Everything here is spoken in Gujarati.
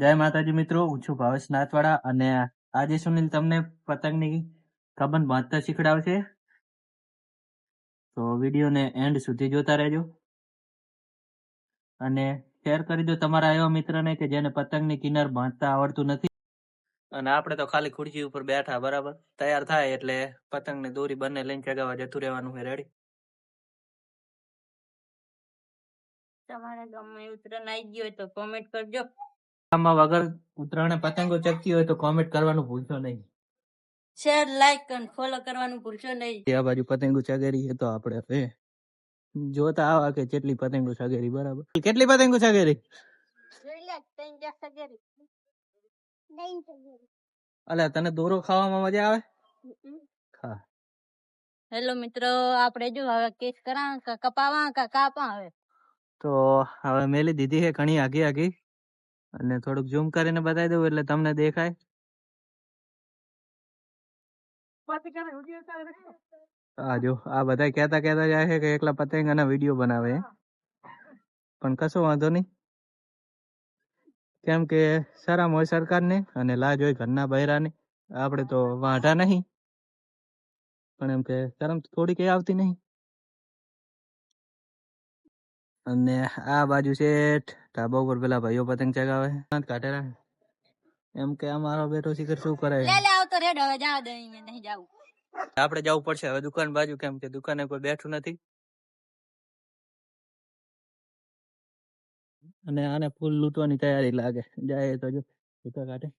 જય માતાજી મિત્રો, હું છું ભાવેશ નાથવાડા અને આજે સુનિલ તમને પતંગની કબન બાંધતા શીખડાવશે. તો વિડીયોને એન્ડ સુધી જોતા રહેજો અને શેર કરી દો તમારા એવા મિત્રને કે જેને પતંગની કિનાર બાંધતા આવડતું નથી. અને આપણે તો ખાલી ખુરશી ઉપર બેઠા બરાબર, તૈયાર થાય એટલે પતંગની દોરી બંને લઈને ચગાવવા જતું રહેવાનું છે. રેડી? તમારે ગમે ઉતરાણ આવી ગયો હોય તો કોમેન્ટ કરજો. આમાં વગર ઉતરાણે પતંગો ચગતી હોય તો કોમેન્ટ કરવાનું ભૂલશો નહીં. શેર, લાઈક અને ફોલો કરવાનું ભૂલશો નહીં. આ બાજુ પતંગો ચગેરી છે તો આપણે હવે જોતા આવા કે કેટલી પતંગો ચગેરી. બરાબર, કેટલી પતંગો ચગેરી? અલે તને દોરો ખાવામાં મજા આવે? ખા. હેલો મિત્રો, આપણે જો હવે કેસ કરા કપાવા કાપા હવે તો હવે મેલી દીધી છે ઘણી આગી આગી અને થોડુંક ઝૂમ કરીને બતાવી દઉં એટલે તમને દેખાય. આ જો આ બધા કહેતા જાય છે કે એકલા પતંગ અને વિડીયો બનાવે, પણ કશો વાંધો નહીં, કેમ કે શરમ હોય સરકારને અને લાજ હોય ઘરના બહેરાને. આપણે તો વાંઢા નહીં, પણ એમ કે શરમ થોડી કઈ આવતી નહીં. અને આ બાજુ છે ઢાબા ઉપર પેલા ભાઈઓ પતંગ ચગાવે કાઢેલા, એમ કે અમારો બેટો શિખર શું કરે. આપણે જવું પડશે હવે દુકાન બાજુ, કેમ કે દુકાને કોઈ બેઠું નથી અને આને ફૂલ લૂંટવાની તૈયારી લાગે. જાય તો જો કાઢે.